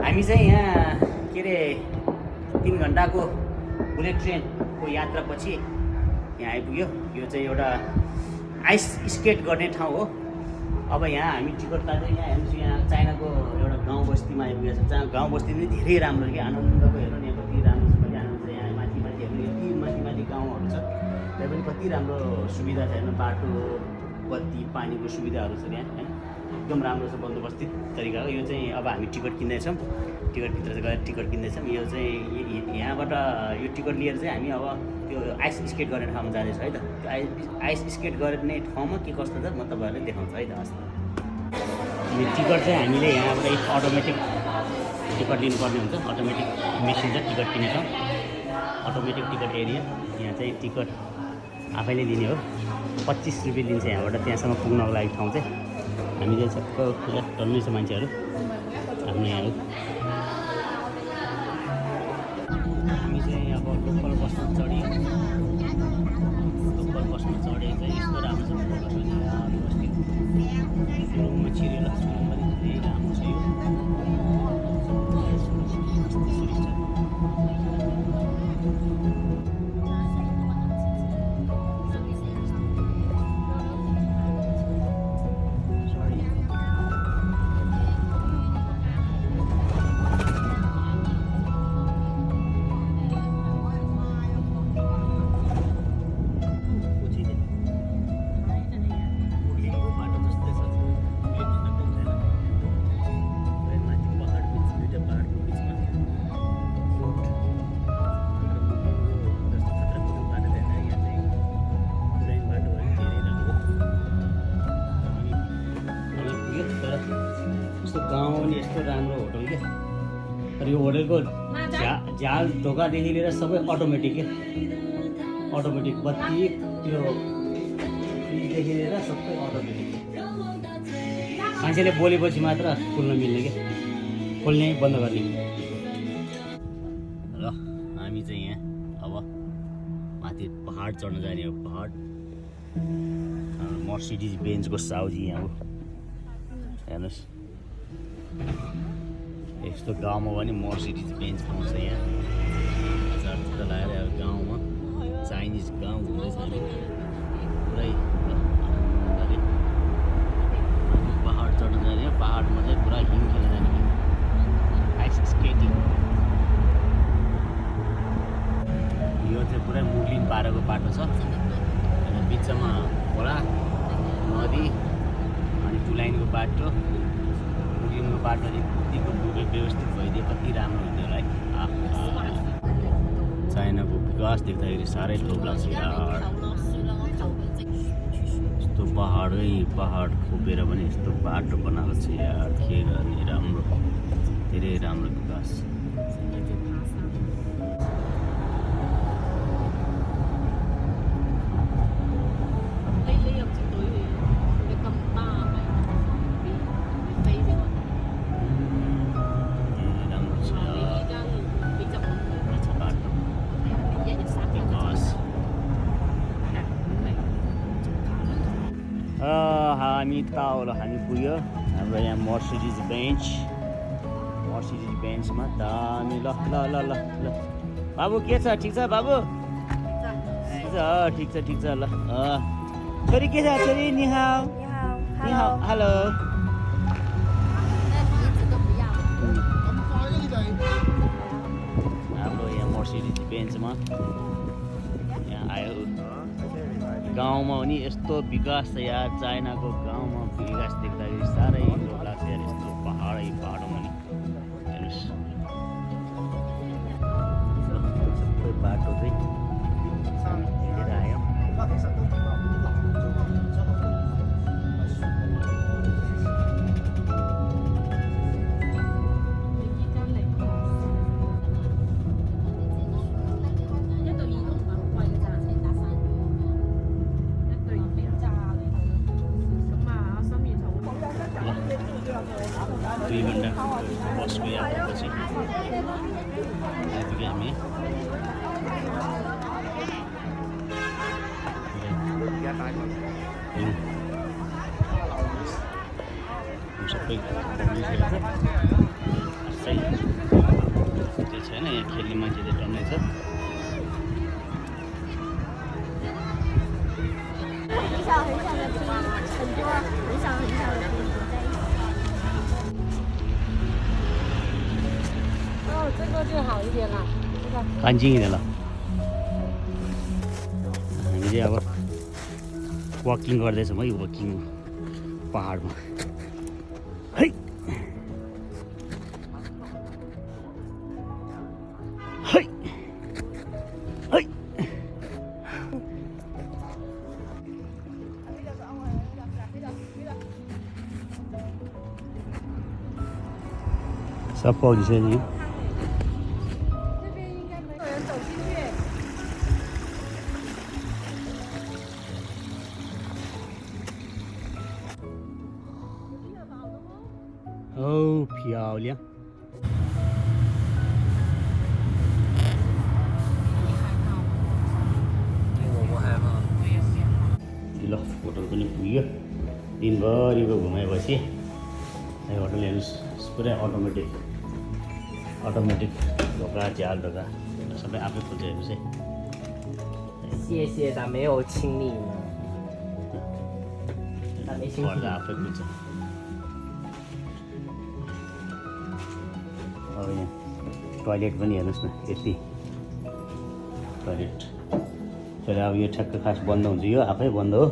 हामी चाहिँ यहाँ के अरे 3 घन्टाको बुलेट ट्रेनको यात्रापछि यहाँ आइपुग्यो। यो चाहिँ एउटा आइस स्केट गर्ने ठाउँ हो। अब यहाँ हामी टिकट काट्दै यहाँ हेर्नुहोस्, यहाँ चाइनाको एउटा गाउँ बस्तीमा आइपुगेको छ। जहाँ गाउँ बस्ती पनि धेरै राम्रो कि आनन्दको हेर्नु नि, कति राम्रो छ, कति आनन्द छ। यहाँ माथि माथि हेर्नु, यति माथि माथि गाउँहरू छ, त्यहाँ पनि कति राम्रो सुविधा छ। हेर्नु, बाटो, बत्ती, पानीको सुविधाहरू छ यहाँ होइन, एकदम राम्रो छ, बन्दोबस्तित तरिकाको। यो चाहिँ अब हामी टिकट किन्दैछौँ, टिकटभित्र गएर टिकट किन्दैछौँ। यो चाहिँ यहाँबाट यो टिकट लिएर चाहिँ हामी अब त्यो आइस स्केट गर्ने ठाउँमा जाँदैछौँ है त। त्यो आइस स्केट गर्ने ठाउँमा के कस्तो छ म तपाईँहरूलाई देखाउँछु है त। हस्, यो टिकट चाहिँ हामीले यहाँबाट अटोमेटिक टिकट लिनुपर्ने हुन्छ। अटोमेटिक मेसिन छ टिकट किन्ने ठाउँ, अटोमेटिक टिकट एरिया। यहाँ चाहिँ टिकट आफैले लिने हो, 25 रुपियाँ लिन्छ यहाँबाट त्यहाँसम्म पुग्नको लागि ठाउँ चाहिँ। हामी चाहिँ सबको टन्नै छ मान्छेहरू आफ्नो यहाँ हो। हामी चाहिँ अब लोकल बसमा चढ्यौँ, लोकल बसमा चढेर चाहिँ यस्तो राम्रो छ व्यवस्थित। सुरुङमा छिरेर सुरुङमा धेरै राम्रो छ यो। यस्तो गाउँमा पनि यस्तो राम्रो होटल क्या। तर यो होटलको झ्याल ढोकादेखि लिएर सबै अटोमेटिक क्या, अटोमेटिक बत्ती त्यो फ्रिजदेखि लिएर सबै अटोमेटिक। मान्छेले बोलेपछि मात्र खोल्न मिल्ने क्या, खोल्ने बन्द गर्ने। र हामी चाहिँ यहाँ अब माथि पहाड चढ्न जाने हो। पहाड मर्सिडिज बेन्जको साउजी यहाँ हो। हेर्नुहोस्, यस्तो गाउँमा पनि मर्सिडिज बेन्च पाउँछ यहाँ। चर्च लगाएर अब गाउँमा चाइनिज गाउँ हुँदैछ नि पुरै। पहाड चढ्न जाने हो, पहाडमा चाहिँ पुरा हिउँ खेल्न जाने कि आइस स्केटिङ। यो चाहिँ पुरै मुग्लिन पारेको बाटो छ, बिचमा खोला, नदी, अनि टुलाइनको बाटो। मुग्लिनको बाटो यतिको व्यवस्थित भइदियो कति राम्रो हुन्थ्यो होला है। चाइनाको विकास देख्दाखेरि साह्रै लोभ लाग्छ यार। यस्तो पहाडै पहाड खोपेर पनि यस्तो बाटो बनाएको छ यार, के गर्ने। राम्रो, धेरै राम्रो विकास। हामी ताउलो हामी पुग्यो हाम्रो यहाँ मर्सिडिज बेन्चमा। दामी। ल ल ल ल ल बाबु के छ, ठिक छ बाबु? ठिक छ ठिक छ। ल छोरी के छ? छोरी नि हाउ। नि हाउ। हेलो। हाम्रो यहाँ मर्सिडिज बेन्चमा यहाँ आयो। गाउँमा पनि यस्तो विकास छ यार, चाइनाको गाउँमा विकास देख्दाखेरि साह्रै लोभ लाग्छ यार। यस्तो पहाडै पहाडमा नि हेर्नुहोस्, सबै बाटो चाहिँ हिँडेर आयो। 2 घन्टा बसको यात्रापछि आइपुग्यो हामी। सबै छ। कान्छिङिँदैन हामी चाहिँ अब वकिङ गर्दैछौँ है, वकिङ पहाडमा है। है है सब पाउँछ नि। Oh, 漂亮！ ल होटल पनि पुग्यो। दिनभरिको घुमाएपछि होटल हेर्नुहोस्, पुरै अटोमेटिक ढोका झ्याल ढोका सबै आफै खोल्छ हेर्नुहोस् है। 谢谢，咱没有清理呢。咱没清理。 पर्दा आफै खोल्छ। अब यहाँ टोइलेट पनि हेर्नुहोस् न, यति टोइलेट। तर अब यो ठ्याक्क खास बन्द हुन्छ, यो आफै बन्द हो।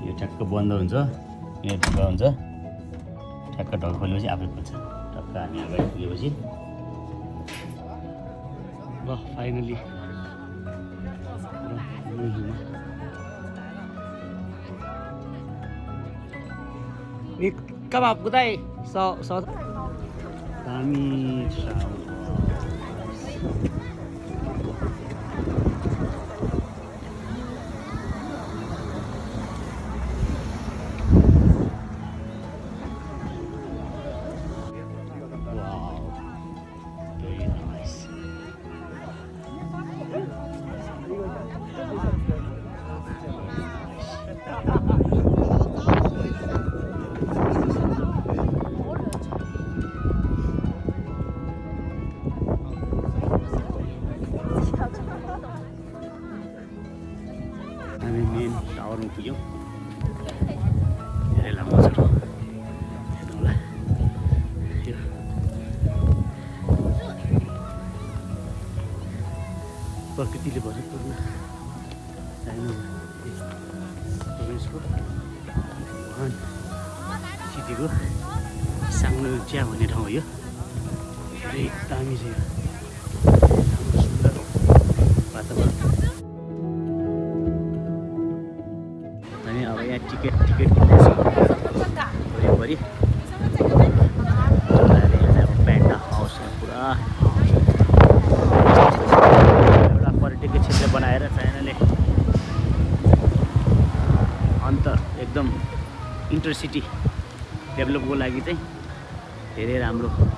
यो ठ्याक्क बन्द हुन्छ, यो ढुक्का हुन्छ। ठ्याक्क ढुक्का खोलेपछि आफै खोल्छ। टक्क हामी अगाडि पुगेपछि ल फाइनली你干嘛不带烧？ दामी ठाउँ। Wow, very nice. हामी मेन टावरमा पुग्यौँ। धेरै लामो छ हेर्नु होला। यो प्रकृतिले भरिपूर्ण चाइना प्रदेशको वुहान सिटीको साङ्गच्या भन्ने ठाउँ हो यो। धेरै दामी छ यो, राम्रो सुन्दर वातावरण। अनि अब यहाँ टिकट किन्दैछ वरिपरि। अब प्यान्डा हाउस पुरा एउटा पर्यटकीय क्षेत्र बनाएर चाइनाले अन्त एकदम इन्टरसिटी डेभलपको लागि चाहिँ धेरै राम्रो हुन्छ।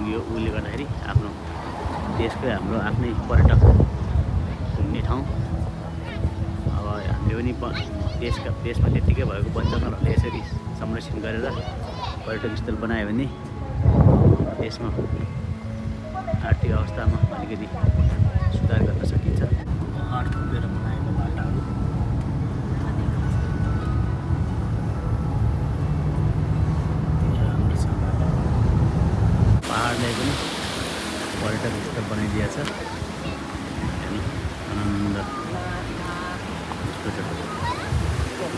यो उसले गर्दाखेरि आफ्नो देशकै हाम्रो आफ्नै पर्यटक घुम्ने ठाउँ। अब हामीले पनि देशमा त्यत्तिकै भएको वनजङ्गलहरूले यसरी संरक्षण गरेर पर्यटक स्थल बनायो भने देशमा आर्थिक अवस्थामा अलिकति सुधार गर्न सकिन्छ। पहाड थुपेर बनाएको बाटाहरू राम्रो छ। पहाडलाई पनि पर्यटक स्थल बनाइदिएको छ। आनन्द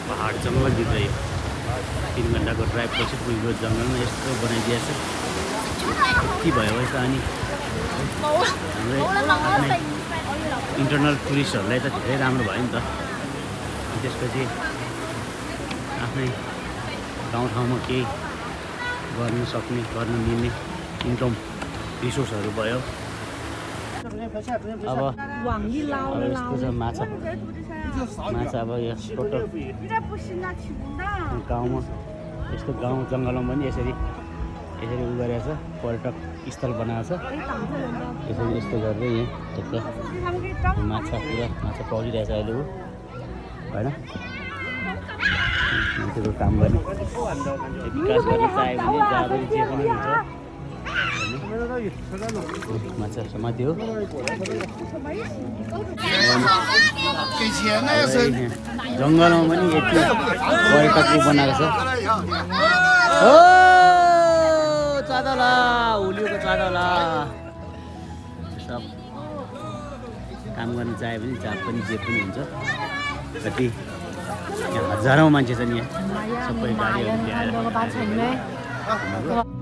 पहाड जङ्गलभित्र यो 3 घन्टाको ड्राइभपछि पुगेको जङ्गलमा यस्तो बनाइदिएछ। यति भयो भने त अनि हाम्रै आफ्नै इन्टरनल टुरिस्टहरूलाई त धेरै राम्रो भयो नि त। त्यसपछि आफ्नै गाउँठाउँमा केही गर्न सक्ने, गर्न मिल्ने इन्कम रिसोर्सहरू भयो। अब यस्तो छ माछा अब यो टोटल गाउँमा यस्तो गाउँ जङ्गलमा पनि यसरी उ गरेको छ, पर्यटक स्थल बनाएको छ। यसरी यस्तो गरेर यहाँ टक्क माछा पुरा माछा पाउरिरहेछ अहिले ऊ होइन। मान्छे मान्छेको काम गर्ने विकास गर्न चाह्यो भने जहाँभरि जे पनि हुन्छ माछा समाति हो जङ्गलमा पनि यति पर्यटकले बनाएको छ हो चादला हुलिएको चादला सब काम गर्न चाह्यो भने जहाँ पनि जे पनि हुन्छ कति यहाँ हजारौँ मान्छे छन् यहाँ सबै गाडीहरू ल्याएर